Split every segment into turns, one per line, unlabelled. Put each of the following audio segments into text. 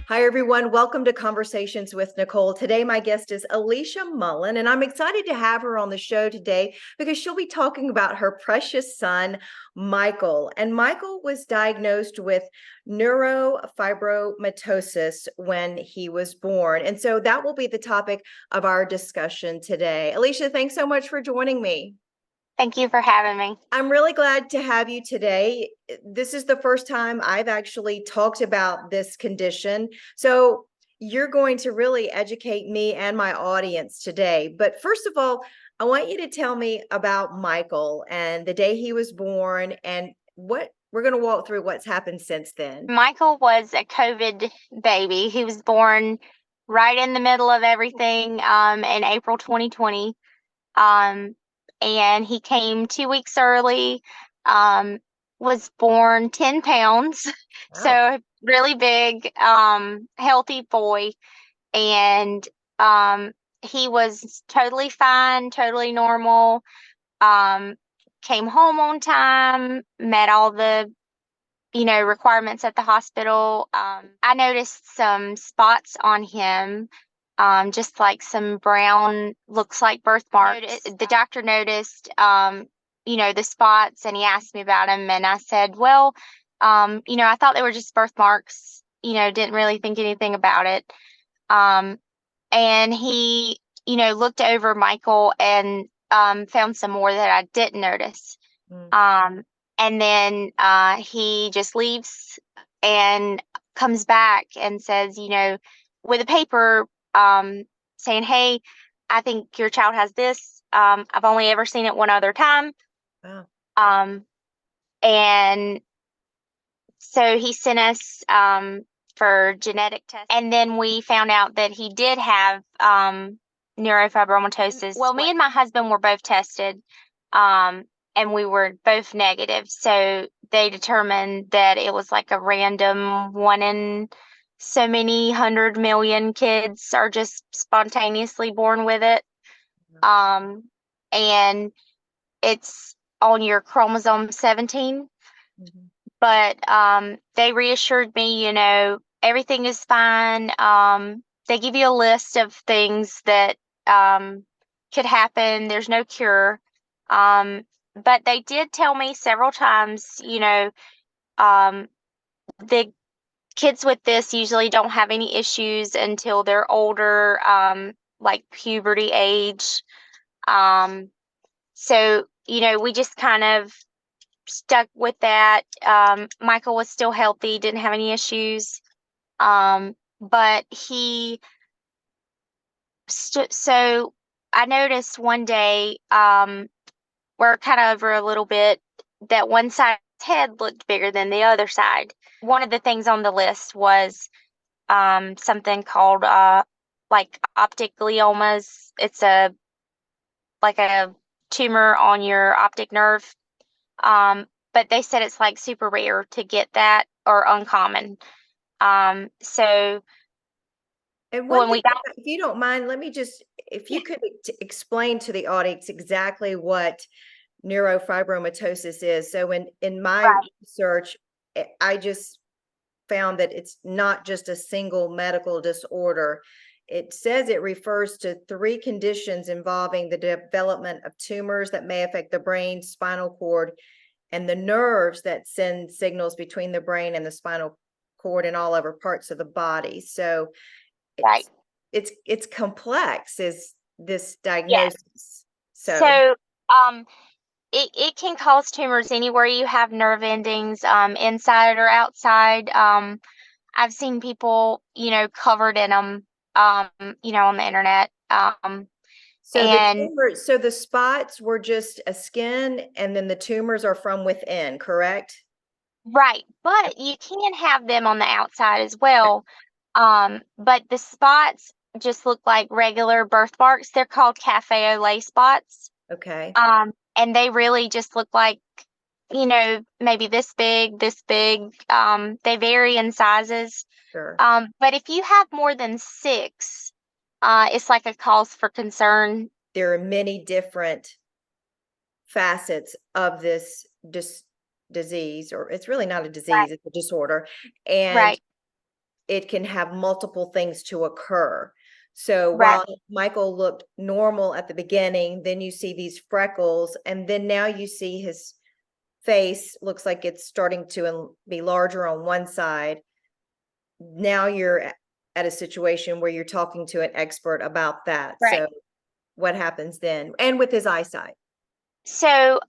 Hi, everyone. Welcome to Conversations with Nicole. Today, my guest is Alicia Mullen, and I'm excited to have her on the show today because she'll be talking about her precious son, Michael. And Michael was diagnosed with neurofibromatosis when he was born. And so that will be the topic of our discussion today. Alicia, thanks so much for joining me.
Thank you for having me.
I'm really glad to have you today. This is the first time I've actually talked about this condition. So you're going to really educate me and my audience today. But first of all, I want you to tell me about Michael and the day he was born and what we're going to walk through what's happened since then.
Michael was a COVID baby. He was born right in the middle of everything in April 2020. And he came 2 weeks early, was born 10 pounds.
Wow.
So really big, healthy boy. And he was totally fine, totally normal. Came home on time, met all the requirements at the hospital. I noticed some spots on him, just like some brown, looks like birthmarks. The doctor noticed, the spots, and he asked me about them, and I said, well, I thought they were just birthmarks, didn't really think anything about it. And he, looked over Michael and found some more that I didn't notice. And then he just leaves and comes back and says, with a paper saying, hey, I think your child has this. I've only ever seen it one other time.
Wow.
And so he sent us for genetic tests. And then we found out that he did have neurofibromatosis. Well, me and my husband were both tested. And we were both negative. So they determined that it was like a random one in so many 100 million kids are just spontaneously born with it. And it's on your chromosome 17.
Mm-hmm.
But they reassured me, everything is fine. They give you a list of things that could happen. There's no cure. But they did tell me several times, the kids with this usually don't have any issues until they're older, like puberty age. So, we just kind of stuck with that. Michael was still healthy, didn't have any issues. But so I noticed one day, we're kind of over a little bit, that one side's head looked bigger than the other side. One of the things on the list was something called like optic gliomas. It's like a tumor on your optic nerve. But they said it's like super rare to get that, or uncommon. So
And
when we got,
if you don't mind, if you could explain to the audience exactly what neurofibromatosis is. So in my research, I just found that it's not just a single medical disorder. It says it refers to 3 conditions involving the development of tumors that may affect the brain, spinal cord, and the nerves that send signals between the brain and the spinal cord and all other parts of the body. So it's complex, is this diagnosis.
So it can cause tumors anywhere you have nerve endings, inside or outside. I've seen people, covered in them, on the internet.
So the spots were just a skin, and then the tumors are from within, correct?
Right, but you can have them on the outside as well. But the spots just look like regular birthmarks. They're called cafe au lait spots.
Okay.
And they really just look like, maybe this big, this big. They vary in sizes.
Sure.
But if you have more than 6, it's like a cause for concern.
There are many different facets of this disease, or it's really not a disease, it's a disorder, and
Right.
it can have multiple things to occur. So
Right.
while Michael looked normal at the beginning, then you see these freckles, and then now you see his face looks like it's starting to be larger on one side. Now you're at a situation where you're talking to an expert about that.
Right.
So what happens then? And with his eyesight.
So,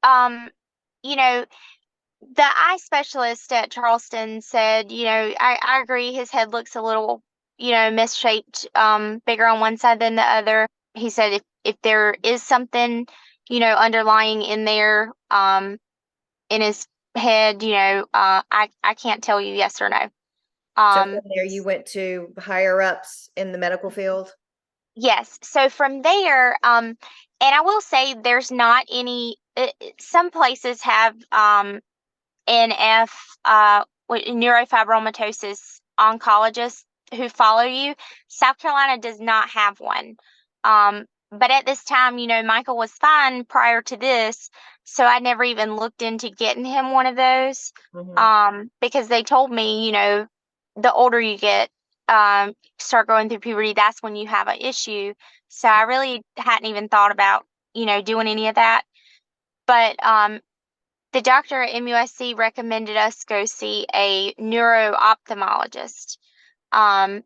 um, you know, the eye specialist at Charleston said, I agree his head looks a little, misshaped, bigger on one side than the other. He said if there is something, underlying in there, in his head, I can't tell you yes or no.
So
Um,
from there, you went to higher ups in the medical field?
yes. So from there, and I will say there's not any, some places have, NF, neurofibromatosis oncologists who follow you. South Carolina does not have one. But at this time, Michael was fine prior to this, so I never even looked into getting him one of those.
Mhm.
Because they told me, the older you get, start going through puberty, that's when you have an issue. So I
Sure.
really hadn't even thought about, doing any of that. But the doctor at MUSC recommended us go see a neuro-ophthalmologist. Um,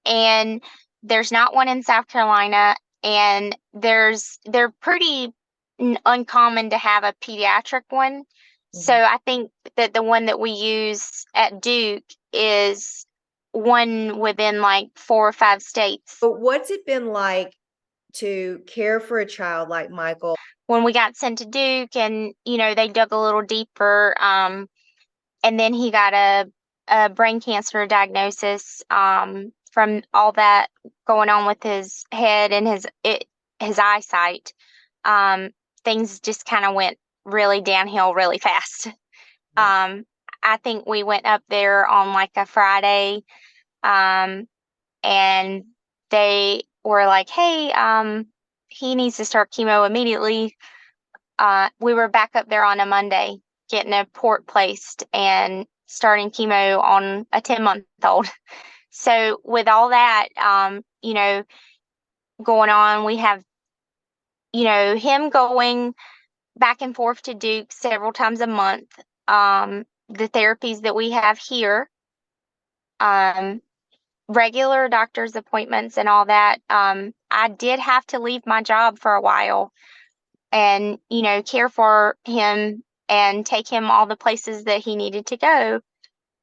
and there's not one in South Carolina, and they're pretty uncommon to have a pediatric one. So
Mhm.
I think that the one that we use at Duke is one within like 4 or 5 states.
But what's it been like to care for a child like Michael?
When we got sent to Duke, and they dug a little deeper, and then he got a brain cancer diagnosis, from all that going on with his head and his eyesight. Um, Things just kind of went really downhill really fast.
Mhm.
Um, I think we went up there on like a Friday, um, and they were like, "Hey, he needs to start chemo immediately." We were back up there on a Monday getting a port placed and starting chemo on a 10-month-old. So with all that, going on, we have, him going back and forth to Duke several times a month. The therapies that we have here, um, regular doctor's appointments and all that. I did have to leave my job for a while and, care for him and take him all the places that he needed to go.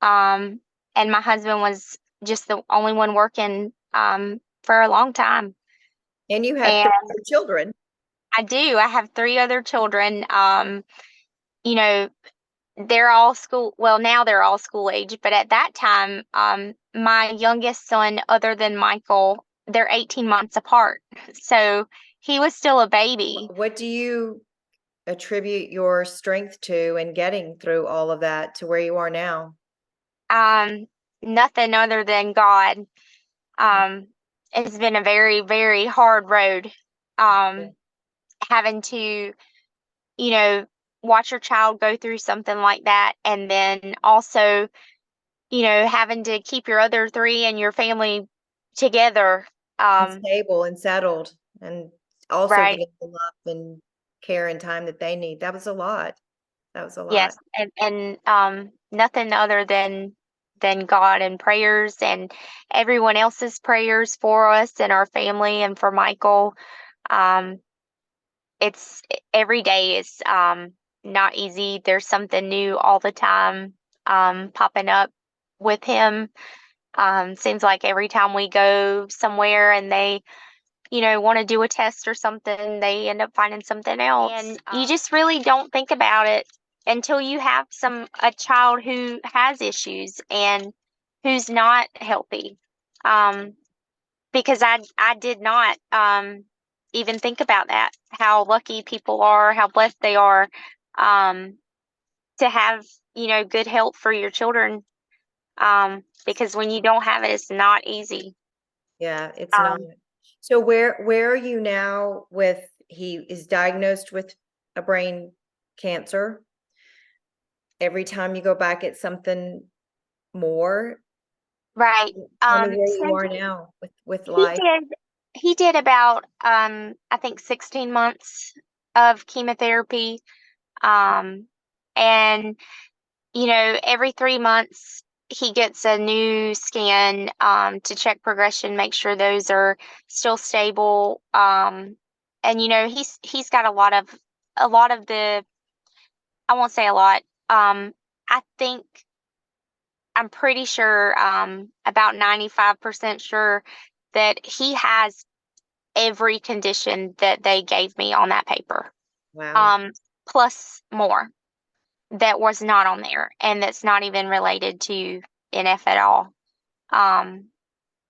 Um, and my husband was just the only one working, for a long time.
And you had
And
3 other children.
I do. I have 3 other children. You know, they're all school. Well, now they're all school age, but at that time, my youngest son, other than Michael, they're 18 months apart. So he was still a baby.
What do you attribute your strength to in getting through all of that to where you are now?
Um, Nothing other than God. Um, it's been a very, very hard road.
Yeah.
Um, Having to, you know, watch your child go through something like that, and then also, having to keep your other three and your family together.
And
Um,
stable and settled, and also
right.
getting the love and care and time that they need. That was a lot. That was a lot.
Yes, and nothing other than God and prayers and everyone else's prayers for us and our family and for Michael. Um, it's every day is not easy. There's something new all the time, popping up with him. Seems like every time we go somewhere and they, want to do a test or something, they end up finding something else. And you just really don't think about it until you have a child who has issues and who's not healthy. Um, because I did not, even think about that, how lucky people are, how blessed they are, um, to have, good health for your children. Because when you don't have it, it's not easy.
Yeah, it's not.
Um,
So where are you now with he is diagnosed with a brain cancer. Every time you go back, it's something more.
Right.
Tell me where
So
you are now with
he
life.
did he did about I think 16 months of chemotherapy. Um and every 3 months he gets a new scan to check progression, make sure those are still stable. And he's got a lot of the, I won't say a lot. I think I'm pretty sure, about 95% sure that he has every condition that they gave me on that paper,
Wow.
um, plus more that was not on there, and that's not even related to NF at all. Um,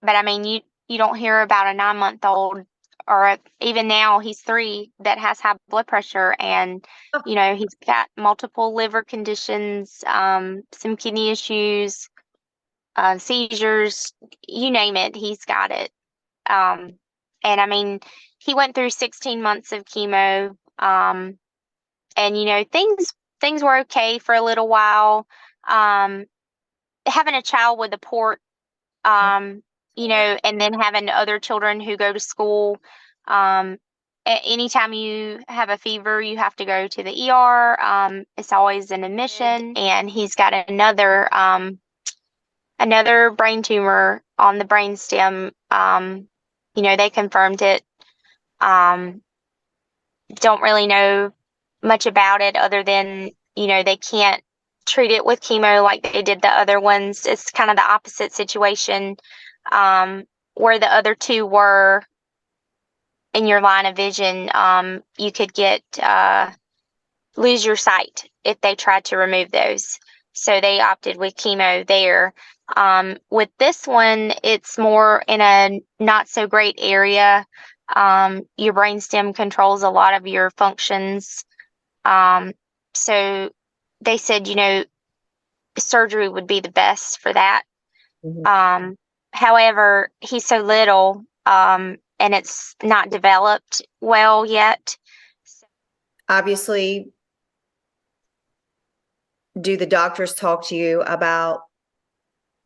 but I mean, you don't hear about a 9-month-old, or even now he's 3, that has high blood pressure, and
Oh,
he's got multiple liver conditions, some kidney issues, seizures, you name it, he's got it. Um, and I mean, he went through 16 months of chemo, and things were okay for a little while. Um, Having a child with a port, and then having other children who go to school. Um, Anytime you have a fever, you have to go to the ER. It's always an admission, and he's got another brain tumor on the brainstem. They confirmed it. Um, don't really know much about it other than, they can't treat it with chemo like they did the other ones. It's kind of the opposite situation, where the other two were in your line of vision. You could lose your sight if they tried to remove those. So they opted with chemo there. With this one, it's more in a not so great area. Your brainstem controls a lot of your functions. So they said, surgery would be the best for that.
mhm.
However, he's so little, and it's not developed well yet.
Obviously, do the doctors talk to you about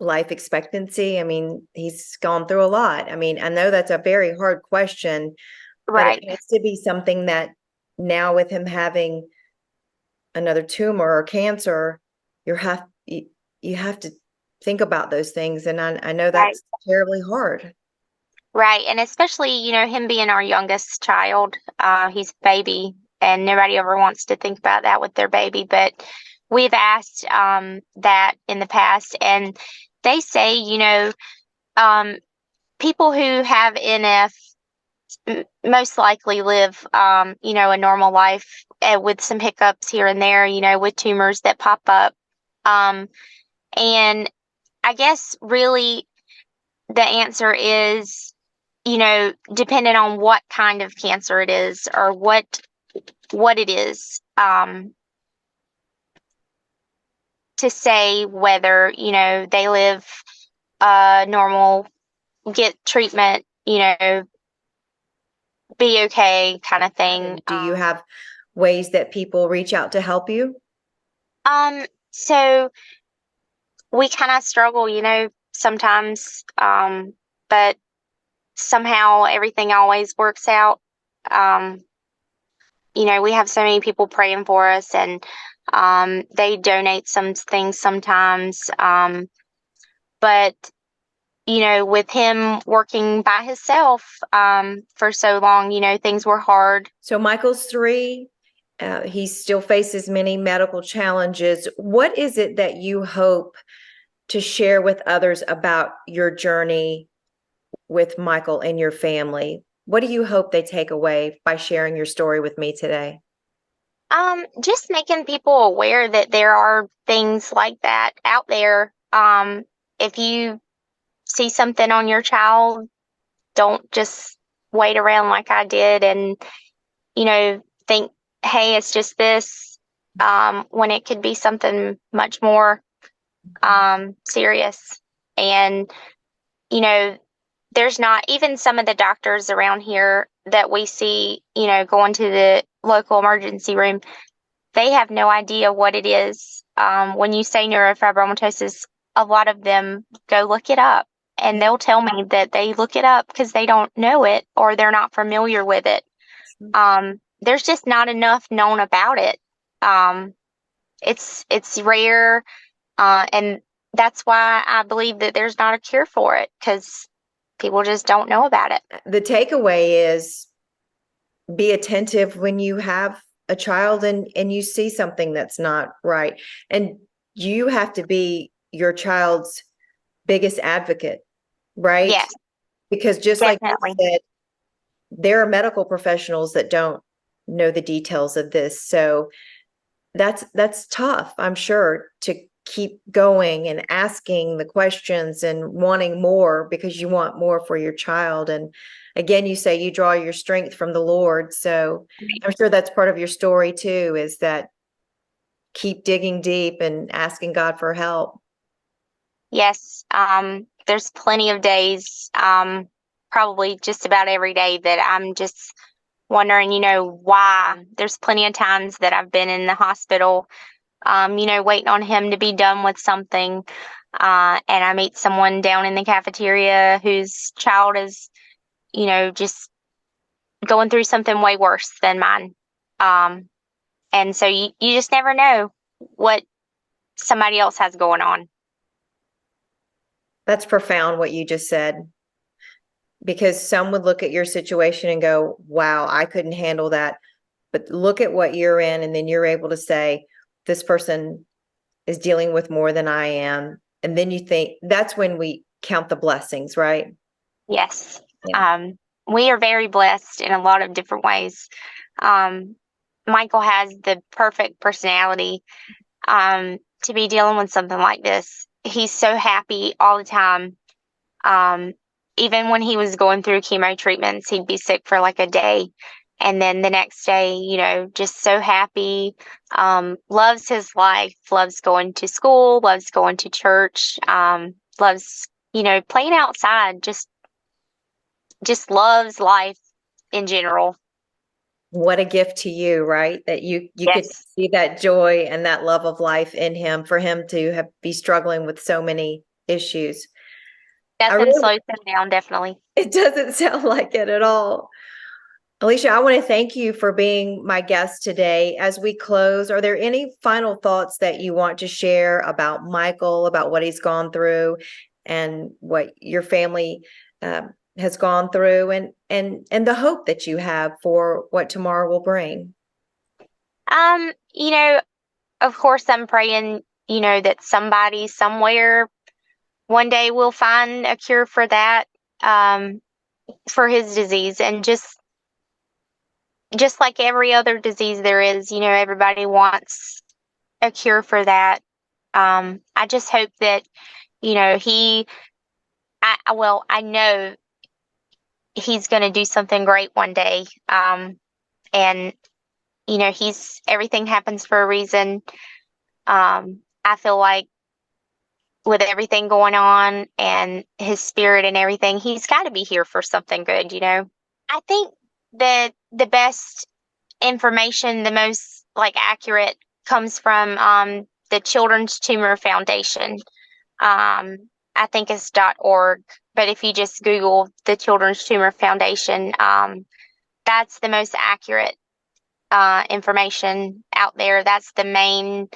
life expectancy? I mean, he's gone through a lot. I mean, I know that's a very hard question, but it
Right,
has to be something that now with him having another tumor or cancer, you have to think about those things. And I know
right,
that's terribly hard.
right. And especially, him being our youngest child, he's a baby, and nobody ever wants to think about that with their baby. But we've asked that in the past, and they say, um, people who have NF most likely live, a normal life, with some hiccups here and there, with tumors that pop up. Um, and I guess really the answer is, depending on what kind of cancer it is, or what it is, to say whether, they live normal, get treatment, be okay kind of thing.
And do you have ways that people reach out to help you?
So we kind of struggle, sometimes, but somehow everything always works out. Um, we have so many people praying for us, and they donate some things sometimes. But with him working by himself for so long, things were hard.
So Michael's 3. He still faces many medical challenges. What is it that you hope to share with others about your journey with Michael and your family? What do you hope they take away by sharing your story with me today?
Just making people aware that there are things like that out there. If you see something on your child, don't just wait around like I did and, think, hey, it's just this, when it could be something much more serious. And, you know, there's not even some of the doctors around here, that we see, going to the local emergency room, they have no idea what it is. When you say neurofibromatosis, a lot of them go look it up, and they'll tell me that they look it up because they don't know it or they're not familiar with it. There's just not enough known about it. It's rare, and that's why I believe that there's not a cure for it, because people just don't know about it.
The takeaway is be attentive when you have a child and you see something that's not right. And you have to be your child's biggest advocate, right?
Yes,
Because just
definitely.
like you said, there are medical professionals that don't know the details of this. So that's tough, I'm sure, to keep going and asking the questions and wanting more because you want more for your child. And again, you say you draw your strength from the Lord. So I'm sure that's part of your story too, is that keep digging deep and asking God for help.
Yes, there's plenty of days, probably just about every day, that I'm just wondering, why. There's plenty of times that I've been in the hospital, waiting on him to be done with something. And I meet someone down in the cafeteria whose child is, just going through something way worse than mine. And so you just never know what somebody else has going on.
That's profound what you just said, because some would look at your situation and go, wow, I couldn't handle that. But look at what you're in, and then you're able to say, this person is dealing with more than I am. And then you think that's when we count the blessings, right?
Yes.
Yeah.
We are very blessed in a lot of different ways. Michael has the perfect personality, to be dealing with something like this. He's so happy all the time. Even when he was going through chemo treatments, he'd be sick for like a day. And then the next day, just so happy, loves his life, loves going to school, loves going to church, loves, playing outside, just loves life in general.
What a gift to you, right? That you could
Yes,
see that joy and that love of life in him, for him to be struggling with so many issues.
nothing slows him down, definitely.
It doesn't sound like it at all. Alicia, I want to thank you for being my guest today. As we close, are there any final thoughts that you want to share about Michael, about what he's gone through and what your family has gone through, and the hope that you have for what tomorrow will bring?
Um, you know, of course I'm praying, that somebody somewhere one day will find a cure for that, um, for his disease. And just like every other disease there is, everybody wants a cure for that. I just hope that, he, well, I know he's going to do something great one day. And, everything happens for a reason. I feel like with everything going on and his spirit and everything, he's got to be here for something good. I think that the best information, the most accurate, comes from the Children's Tumor Foundation. I think it's .org, but if you just Google the Children's Tumor Foundation, that's the most accurate information out there. That's the main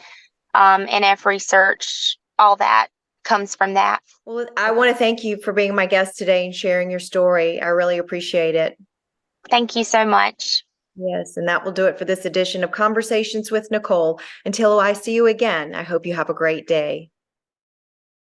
NF research. All that comes from that.
Well, I want to thank you for being my guest today and sharing your story. I really appreciate it.
Thank you so much.
Yes, and that will do it for this edition of Conversations with Nicole. Until I see you again, I hope you have a great day.